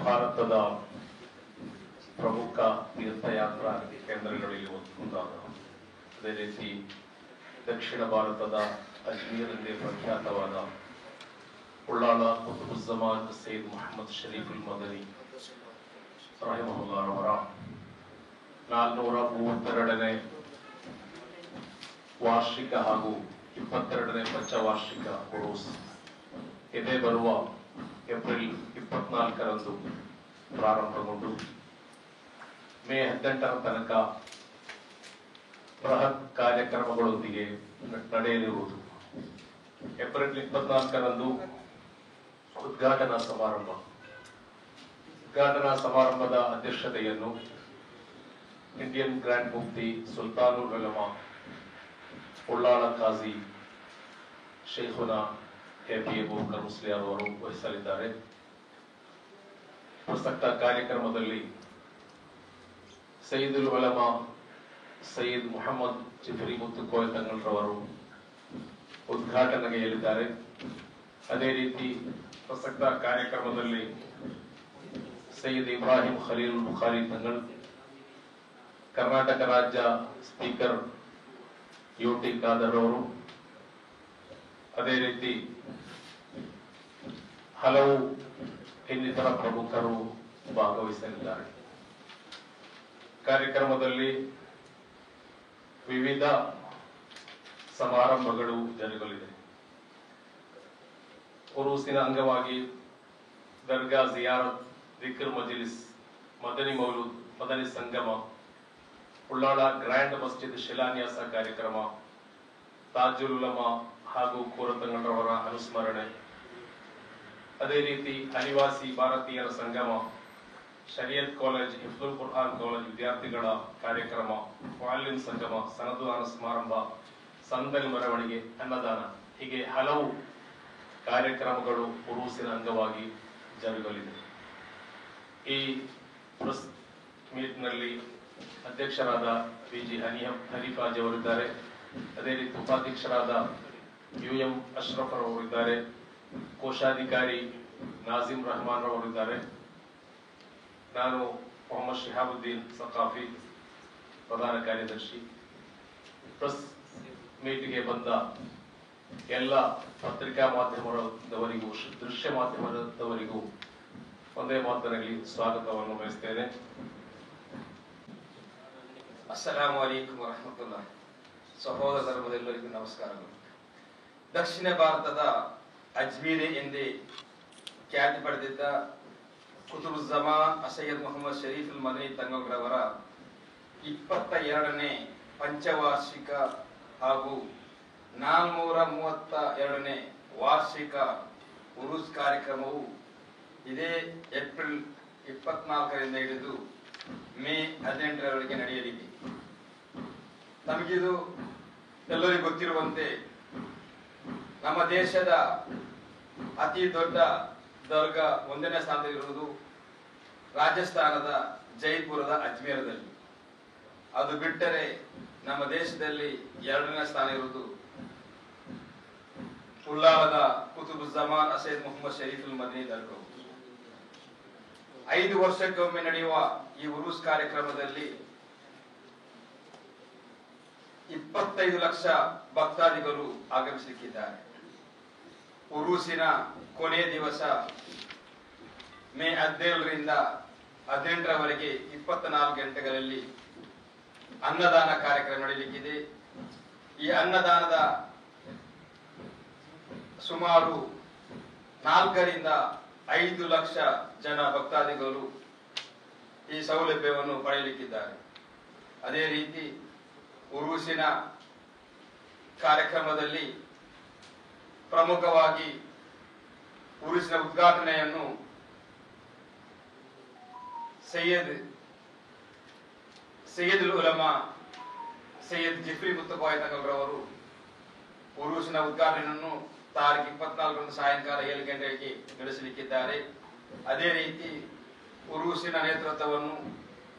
ಭಾರತದ ಪ್ರಮುಖ ತೀರ್ಥಯಾತ್ರಾ ಕೇಂದ್ರಗಳಲ್ಲಿ ಒಂದಾದ, ಅದೇ ರೀತಿ ದಕ್ಷಿಣ ಭಾರತದ ಅಜ್ಮೀರ್ ಎಂದೇ ಪ್ರಖ್ಯಾತವಾದ ಉಳ್ಳಾಳ ಕುತುಬುಜ್ಜಮಾನ್ ಸೈಯದ್ ಮೊಹಮ್ಮದ್ ಶರೀಫುಲ್ ಮದನಿ ರಹಿಮಹುಲ್ಲಾಹರವರ 432ನೇ ವಾರ್ಷಿಕ ಹಾಗೂ 22ನೇ ಪಂಚವಾರ್ಷಿಕ ಉರೂಸ್ ಇದೇ ಬರುವ ಏಪ್ರಿಲ್ 24ರಂದು ಪ್ರಾರಂಭಗೊಂಡು ಮೇ 18ರ ತನಕ ಬೃಹತ್ ಕಾರ್ಯಕ್ರಮಗಳೊಂದಿಗೆ ನಡೆಯಲಿರುವುದು. ಏಪ್ರಿಲ್ 24ರಂದು ಉದ್ಘಾಟನಾ ಸಮಾರಂಭದ ಅಧ್ಯಕ್ಷತೆಯನ್ನು ಇಂಡಿಯನ್ ಗ್ರ್ಯಾಂಡ್ ಮುಫ್ತಿ ಸುಲ್ತಾನುಲ್ ಉಲಮಾ ಉಳ್ಳಾಳ ಕಾಜಿ ಶೇಖುನಾ ಎಪಿ ಅಬೂಬಕರ್ ಮುಸ್ಲಿಯಾರ್ ಅವರು ವಹಿಸಲಿದ್ದಾರೆ. ಪ್ರಸಕ್ತ ಕಾರ್ಯಕ್ರಮದಲ್ಲಿ ಸಯ್ಯದುಲ್ ಉಲಮಾ ಸಯ್ಯದ್ ಮುಹಮ್ಮದ್ ಜಿಫ್ರಿ ಮುತ್ತು ಕೋಯ ತಂಗಲ್ರವರು ಉದ್ಘಾಟನೆಗೆಯಲಿದ್ದಾರೆ. ಅದೇ ರೀತಿ ಪ್ರಸಕ್ತ ಕಾರ್ಯಕ್ರಮದಲ್ಲಿ ಸಯ್ಯದ್ ಇಬ್ರಾಹಿಂ ಖಲೀಲ್ ಬುಖಾರಿ ತಂಗಳ್, ಕರ್ನಾಟಕ ರಾಜ್ಯ ಸ್ಪೀಕರ್ ಯುಟಿ ಖಾದರ್ ಅವರು, ಅದೇ ರೀತಿ ಹಲವು ಇನ್ನಿತರ ಪ್ರಮುಖರು ಭಾಗವಹಿಸಲಿದ್ದಾರೆ. ಕಾರ್ಯಕ್ರಮದಲ್ಲಿ ವಿವಿಧ ಸಮಾರಂಭಗಳು ಜರುಗಲಿದೆ. ಉರೂಸಿನ ಅಂಗವಾಗಿ ದರ್ಗಾ ಜಿಯಾರತ್, ದಿಕ್ರ್ ಮಜ್ಲಿಸ್, ಮದನಿ ಮೌಲೂದ್, ಮದನಿ ಸಂಗಮ, ಉಳ್ಳಾಳ ಗ್ರ್ಯಾಂಡ್ ಮಸ್ಜಿದ್ ಶಿಲಾನ್ಯಾಸ ಕಾರ್ಯಕ್ರಮ, ತಾಜುಲ್ ಉಲಮಾ ಹಾಗೂ ಕೋರತಂಗಳ್ರವರ ಅನುಸ್ಮರಣೆ, ಅದೇ ರೀತಿ ಅನಿವಾಸಿ ಭಾರತೀಯರ ಸಂಗಮ, ಶರಿಯತ್ ಕಾಲೇಜ್, ಹಿಫ್ಜುಲ್ ಕುರ್ಆನ್ ಕಾಲೇಜ್ ವಿದ್ಯಾರ್ಥಿಗಳ ಕಾರ್ಯಕ್ರಮ, ಮುಅಲ್ಲಿಮ್ ಸಂಗಮ, ಸನದುದಾನ ಸಮಾರಂಭ, ಸಂದಲ್ ಮೆರವಣಿಗೆ, ಅನ್ನದಾನ, ಹೀಗೆ ಹಲವು ಕಾರ್ಯಕ್ರಮಗಳು ಉರೂಸಿನ ಅಂಗವಾಗಿ ಜರುಗಲಿದೆ. ಈ ಪ್ರೆಸ್ ಮೀಟ್ನಲ್ಲಿ ಅಧ್ಯಕ್ಷರಾದ ವಿಜಿ ಹನೀಫಾಜಿ ಅವರಿದ್ದಾರೆ. ಅದೇ ರೀತಿ ಉಪಾಧ್ಯಕ್ಷರಾದ ಯುಎಂ ಅಶ್ರಫ್ ಅವರಿದ್ದಾರೆ. ಕೋಶಾಧಿಕಾರಿ ನಾಜಿಮ್ ರಹಮಾನ್ ಅವರಿದ್ದಾರೆ. ನಾನು ಮೊಹಮ್ಮದ್ ಶಿಹಾಬುದ್ದೀನ್ ಸಕಾಫಿ, ಪ್ರಧಾನ ಕಾರ್ಯದರ್ಶಿ. ಪ್ರೆಸ್ ಮೀಟ್ಗೆ ಬಂದ ಎಲ್ಲ ಪತ್ರಿಕಾ ಮಾಧ್ಯಮದವರಿಗೂ ದೃಶ್ಯ ಮಾಧ್ಯಮದವರಿಗೂ ಒಂದೇ ಮಾತಿನಲ್ಲಿ ಸ್ವಾಗತವನ್ನು ಬಯಸ್ತೇನೆ. ಅಸ್ಸಲಾಮು ಅಲೈಕುಂ ವರಹಮತುಲ್ಲಾಹ್. ಸಹೋದರ ಧರ್ಮದೆಲ್ಲರಿಗೂ ನಮಸ್ಕಾರಗಳು. ದಕ್ಷಿಣ ಭಾರತದ ಅಜ್ಮೀರೆ ಎಂದೇ ಖ್ಯಾತಿ ಪಡೆದಿದ್ದ ಕುತುಬುಜ್ಜಮಾನ್ ಸಯ್ಯದ್ ಮೊಹಮ್ಮದ್ ಶರೀಫುಲ್ ಮದನಿ ತಂಗಲ್ರವರ 22ನೇ ಪಂಚವಾರ್ಷಿಕ ಹಾಗೂ 432ನೇ ವಾರ್ಷಿಕ ಉರೂಸ್ ಕಾರ್ಯಕ್ರಮವು ಇದೇ ಏಪ್ರಿಲ್ 24ರಿಂದ ಹಿಡಿದು ಮೇ 18ರವರೆಗೆ ನಡೆಯಲಿದೆ. ನಮಗಿದು ಎಲ್ಲರಿಗೂ ಗೊತ್ತಿರುವಂತೆ ನಮ್ಮ ದೇಶದ ಅತಿ ದೊಡ್ಡ ದರ್ಗಾ 1ನೇ ಸ್ಥಾನದಲ್ಲಿರುವುದು ರಾಜಸ್ಥಾನದ ಜೈಪುರದ ಅಜ್ಮೀರದಲ್ಲಿ. ಅದು ಬಿಟ್ಟರೆ ನಮ್ಮ ದೇಶದಲ್ಲಿ 2ನೇ ಸ್ಥಾನ ಇರುವುದು ಉಳ್ಳಾಳದ ಕುತುಬುಜ್ಜಮಾನ್ ಸಯ್ಯದ್ ಮೊಹಮ್ಮದ್ ಶರೀಫುಲ್ ಮದನಿ ದರ್ಗಾ. 5 ವರ್ಷಕ್ಕೊಮ್ಮೆ ನಡೆಯುವ ಈ ಉರೂಸ್ ಕಾರ್ಯಕ್ರಮದಲ್ಲಿ 25 ಲಕ್ಷ ಭಕ್ತಾದಿಗಳು ಆಗಮಿಸಲಿಕ್ಕಿದ್ದಾರೆ. ಉರೂಸಿನ ಕೊನೆಯ ದಿವಸ ಮೇ 17ರಿಂದ 18ರವರೆಗೆ 24 ಗಂಟೆಗಳಲ್ಲಿ ಅನ್ನದಾನ ಕಾರ್ಯಕ್ರಮ ನಡೆಯಲಿಕ್ಕಿದೆ. ಈ ಅನ್ನದಾನದ ಸುಮಾರು 4ರಿಂದ 5 ಲಕ್ಷ ಜನ ಭಕ್ತಾದಿಗಳು ಈ ಸೌಲಭ್ಯವನ್ನು ಪಡೆಯಲಿಕ್ಕಿದ್ದಾರೆ. ಅದೇ ರೀತಿ ಉರೂಸಿನ ಕಾರ್ಯಕ್ರಮದಲ್ಲಿ ಪ್ರಮುಖವಾಗಿ ಉರೂಸಿನ ಉದ್ಘಾಟನೆಯನ್ನು ಸಯ್ಯದುಲ್ ಉಲಮಾ ಸಯ್ಯದ್ ಜಿಫ್ರಿ ಮುತ್ತು ಕೋಯ ತಂಗಲ್ರವರು ಉರೂಸಿನ ಉದ್ಘಾಟನೆಯನ್ನು ತಾರೀಖು 24ರಂದು ಸಾಯಂಕಾಲ 7 ಗಂಟೆಗೆ ನಡೆಸಲಿಕ್ಕಿದ್ದಾರೆ. ಅದೇ ರೀತಿ ಉರೂಸಿನ ನೇತೃತ್ವವನ್ನು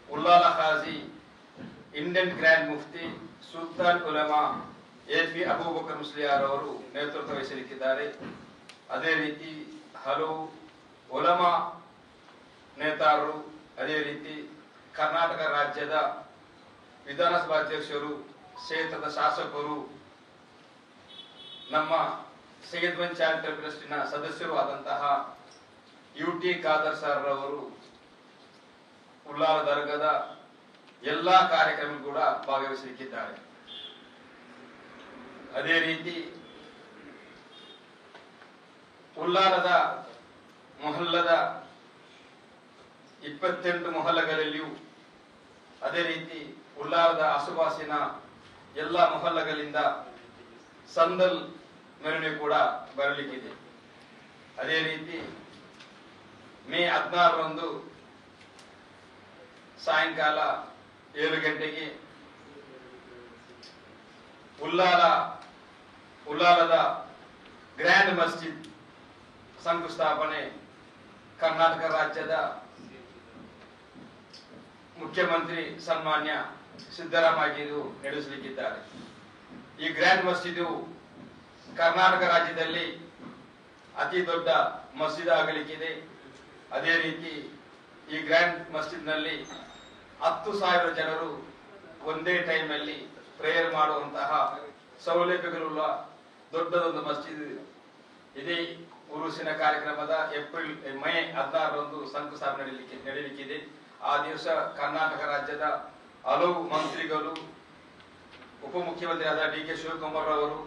ಉಳ್ಳಾಳ ಖಾಜಿ ಇಂಡಿಯನ್ ಗ್ರ್ಯಾಂಡ್ ಮುಫ್ತಿ ಸುಲ್ತಾನ್ ಉಲಮಾ ಎಪಿ ಅಬೂಬಕರ್ ಮುಸ್ಲಿಯಾರ್ ಅವರು ನೇತೃತ್ವ ವಹಿಸಲಿಕ್ಕಿದ್ದಾರೆ. ಅದೇ ರೀತಿ ಹಲವು ಉಲಮಾ ನೇತಾರರು, ಅದೇ ರೀತಿ ಕರ್ನಾಟಕ ರಾಜ್ಯದ ವಿಧಾನಸಭಾಧ್ಯಕ್ಷರು, ಕ್ಷೇತ್ರದ ಶಾಸಕರು, ನಮ್ಮ ಸೈಯದ್ ಮನ್ ಚಾರಿಟಬಲ್ ಟ್ರಸ್ಟಿನ ಸದಸ್ಯರು ಆದಂತಹ ಯುಟಿ ಖಾದರ್ ಸರ್ ರವರು ಉಳ್ಳಾಲ ದರ್ಗಾದ ಎಲ್ಲಾ ಕಾರ್ಯಕ್ರಮ ಕೂಡ ಭಾಗವಹಿಸಲಿಕ್ಕಿದ್ದಾರೆ. ಅದೇ ರೀತಿ ಉಳ್ಳಾಲದ ಮೊಹಲ್ಲದ 28 ಮೊಹಲ್ಲಗಳಲ್ಲಿಯೂ, ಅದೇ ರೀತಿ ಉಳ್ಳಾಲದ ಆಸುಪಾಸಿನ ಎಲ್ಲ ಮೊಹಲ್ಲಗಳಿಂದ ಸಂದಲ್ ಮೆರವಣಿಗೆ ಕೂಡ ಬರಲಿಕ್ಕಿದೆ. ಅದೇ ರೀತಿ ಮೇ 16ರಂದು ಸಾಯಂಕಾಲ 7 ಗಂಟೆಗೆ ಉಳ್ಳಾಲದ ಗ್ರ್ಯಾಂಡ್ ಮಸ್ಜಿದ್ ಶಂಕುಸ್ಥಾಪನೆ ಕರ್ನಾಟಕ ರಾಜ್ಯದ ಮುಖ್ಯಮಂತ್ರಿ ಸನ್ಮಾನ್ಯ ಸಿದ್ದರಾಮಯ್ಯರು ನಡೆಸಲಿಕ್ಕಿದ್ದಾರೆ. ಈ ಗ್ರ್ಯಾಂಡ್ ಮಸ್ಜಿದ್ ಕರ್ನಾಟಕ ರಾಜ್ಯದಲ್ಲಿ ಅತಿ ದೊಡ್ಡ ಮಸ್ಜಿದ್ ಆಗಲಿಕ್ಕಿದೆ. ಅದೇ ರೀತಿ ಈ ಗ್ರ್ಯಾಂಡ್ ಮಸ್ಜಿದ್ನಲ್ಲಿ 10,000 ಜನರು ಒಂದೇ ಟೈಮ್ ಅಲ್ಲಿ ಪ್ರೇಯರ್ ಮಾಡುವಂತಹ ಸೌಲಭ್ಯಗಳುಳ್ಳ ದೊಡ್ಡದೊಂದು ಮಸ್ಜಿದ್ ಇದೇ ಉರುಸಿನ ಕಾರ್ಯಕ್ರಮದ ಮೇ 16ರಂದು ಶಂಕುಸ್ಥಾಪನೆ ನಡೆಯಲಿಕ್ಕಿದೆ. ಆ ದಿವಸ ಕರ್ನಾಟಕ ರಾಜ್ಯದ ಹಲವು ಮಂತ್ರಿಗಳು, ಉಪಮುಖ್ಯಮಂತ್ರಿ ಆದ ಡಿ ಕೆ ಶಿವಕುಮಾರ್ ಅವರು,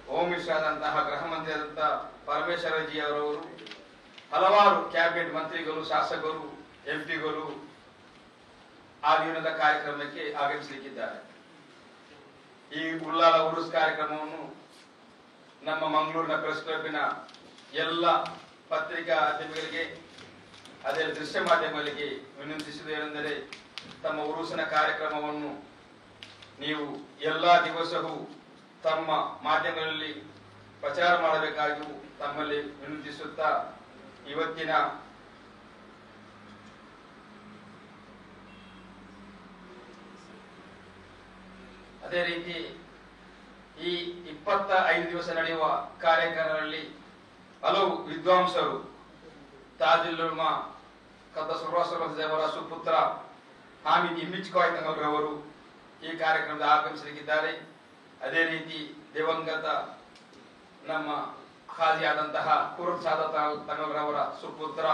ಹೋಮ್ ಮಿನಿಸ್ಟರ್ ಆದಂತಹ ಗೃಹ ಮಂತ್ರಿ ಆದಂತಹ ಪರಮೇಶ್ವರ ಜಿ ಅವರವರು, ಹಲವಾರು ಕ್ಯಾಬಿನೆಟ್ ಮಂತ್ರಿಗಳು, ಶಾಸಕರು, ಎಂಪಿಗಳು ಆ ದಿನದ ಕಾರ್ಯಕ್ರಮಕ್ಕೆ ಆಗಮಿಸಲಿಕ್ಕಿದ್ದಾರೆ. ಈ ಉಳ್ಳಾಲ ಉರುಸ್ ಕಾರ್ಯಕ್ರಮವನ್ನು ನಮ್ಮ ಮಂಗಳೂರಿನ ಪ್ರೆಸ್ ಕ್ಲಬ್ಬಿನ ಎಲ್ಲ ಪತ್ರಿಕಾ ಮಾಧ್ಯಮಗಳಿಗೆ, ಅದೇ ದೃಶ್ಯ ಮಾಧ್ಯಮಗಳಿಗೆ ವಿನಂತಿಸುವುದೇನೆಂದರೆ, ತಮ್ಮ ಉರುಸಿನ ಕಾರ್ಯಕ್ರಮವನ್ನು ನೀವು ಎಲ್ಲಾ ದಿವಸವೂ ತಮ್ಮ ಮಾಧ್ಯಮಗಳಲ್ಲಿ ಪ್ರಚಾರ ಮಾಡಬೇಕಾಗಿ ತಮ್ಮಲ್ಲಿ ವಿನಂತಿಸುತ್ತಾ, ಇವತ್ತಿನ ಅದೇ ರೀತಿ ಈ 25 ದಿವಸ ನಡೆಯುವ ಕಾರ್ಯಕ್ರಮಗಳಲ್ಲಿ ಹಲವು ವಿದ್ವಾಂಸರು, ತಾಜುಲ್ ಉಲಮಾ ಅವರ ಸುಪುತ್ರ ಹಾಮಿದ್ ಇಮಿಚ್ ಕಾಯ್ತಂಗಲ್ರವರು ಈ ಕಾರ್ಯಕ್ರಮದ ಆಗಮಿಸಲಿಕ್ಕಿದ್ದಾರೆ. ಅದೇ ರೀತಿ ದಿವಂಗತ ನಮ್ಮ ಖಾಜಿ ಆದಂತಹ ಕುರುಬ್ ಸಾದತ್ ತಂಗಲ್ರವರ ಸುಪುತ್ರ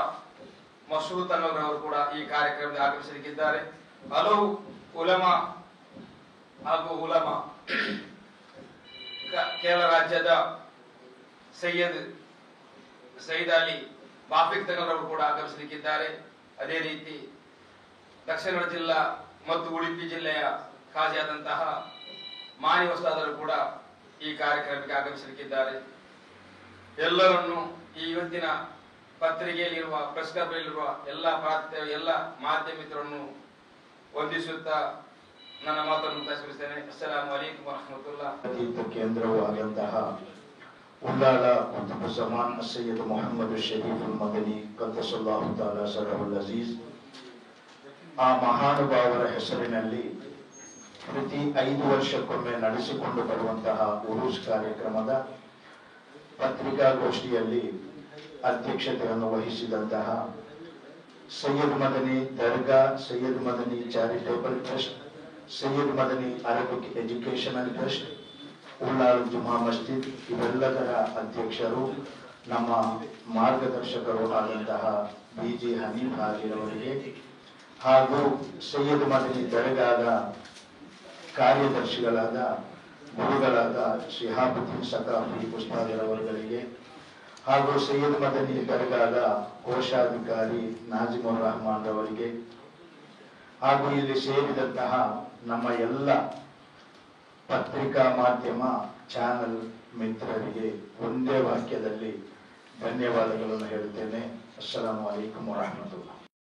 ಮಸೂದ್ ತಂಗಲ್ರವರು ಕೂಡ ಈ ಕಾರ್ಯಕ್ರಮದ ಆಗಮಿಸಲಿಕ್ಕಿದ್ದಾರೆ. ಹಲವು ಉಲಮಾ ಹಾಗೂ ಉಲಮಾ ಕೇರಳ ರಾಜ್ಯದ ಸೈಯದ್ ಅಲಿ ಬಾಫಿಕ್ ತಂಗಲ್ರವರು ಕೂಡ ಆಗಮಿಸಲಿಕ್ಕಿದ್ದಾರೆ. ಅದೇ ರೀತಿ ದಕ್ಷಿಣ ಕನ್ನಡ ಜಿಲ್ಲಾ ಮತ್ತು ಉಡುಪಿ ಜಿಲ್ಲೆಯ ಖಾಜಿಯಾದಂತಹ ಮಾನಿ ವಸ್ತಾದರು ಕೂಡ ಈ ಕಾರ್ಯಕ್ರಮಕ್ಕೆ ಆಗಮಿಸಲಿಕ್ಕಿದ್ದಾರೆ. ಎಲ್ಲರನ್ನು ಈ ಇವತ್ತಿನ ಪತ್ರಿಕೆಯಲ್ಲಿರುವ ಪ್ರೆಸ್ ಕ್ಲಬ್ನಲ್ಲಿರುವ ಎಲ್ಲ ಮಾಧ್ಯಮ ಮಿತ್ರರನ್ನು ವಂದಿಸುತ್ತಾ ನನ್ನ ಮಾತನ್ನು ಮುಕ್ತಾಯಗೊಳಿಸುತ್ತೇನೆ. ಅಸ್ಸಲಾಮು ಅಲೈಕುಂ ವರಹಮತುಲ್ಲಾಹ್. ಕೇಂದ್ರವೂ ಆದಂತಹ ಉಳ್ಳಾಲ ಕುತುಬ್ ಜಮಾನ್ ಸೈಯದ್ ಮೊಹಮ್ಮದ್ ಶರೀಫುಲ್ ಮದನಿ ಕದ್ದಸಲ್ಲಾಹು ತಾಲಾ ಸರಹುಲ್ ಅಜೀಜ್ ಆ ಮಹಾನುಭಾವರ ಹೆಸರಿನಲ್ಲಿ ಪ್ರತಿ 5 ವರ್ಷಕ್ಕೊಮ್ಮೆ ನಡೆಸಿಕೊಂಡು ಬರುವಂತಹ ಉರೂಸ್ ಕಾರ್ಯಕ್ರಮದ ಪತ್ರಿಕಾಗೋಷ್ಠಿಯಲ್ಲಿ ಅಧ್ಯಕ್ಷತೆಯನ್ನು ವಹಿಸಿದಂತಹ ಸೈಯದ್ ಮದನಿ ದರ್ಗಾ, Syed Madani charitable trust, Syed Madani Arabic educational trust, Ullal ಜುಮಾ ಮಸ್ಜಿದ್ ಇವೆಲ್ಲದರ ಅಧ್ಯಕ್ಷರು, ನಮ್ಮ ಮಾರ್ಗದರ್ಶಕರು ಆದಂತಹ ಬಿಜಿ ಹನೀಫ್ ಹಾಜಿರವರಿಗೆ ಹಾಗೂ ಸೈಯದ್ ಮದನಿ ದರ್ಗಾದ ಕಾರ್ಯದರ್ಶಿಗಳಾದ ಗುರುಗಳಾದ ಶಿಹಾಬುದ್ದೀನ್ ಸಕಾಫಿ ಉಸ್ತಾದರವರುಗಳಿಗೆ ಹಾಗೂ ಸೈಯದ್ ಮದನಿ ದರ್ಗಾದ ಕೋಶಾಧಿಕಾರಿ ನಾಜಿಮುರ್ ರಹಮಾನ್ ರವರಿಗೆ ಹಾಗೂ ಇಲ್ಲಿ ಸೇರಿದಂತಹ ನಮ್ಮ ಎಲ್ಲ ಪತ್ರಿಕಾ ಮಾಧ್ಯಮ ಚಾನೆಲ್ ಮಿತ್ರರಿಗೆ ಒಂದೇ ವಾಕ್ಯದಲ್ಲಿ ಧನ್ಯವಾದಗಳನ್ನು ಹೇಳುತ್ತೇನೆ. ಅಸ್ಸಲಾಮು ಅಲೈಕುಂ ವರಹಮತುಲ್ಲಾಹ್.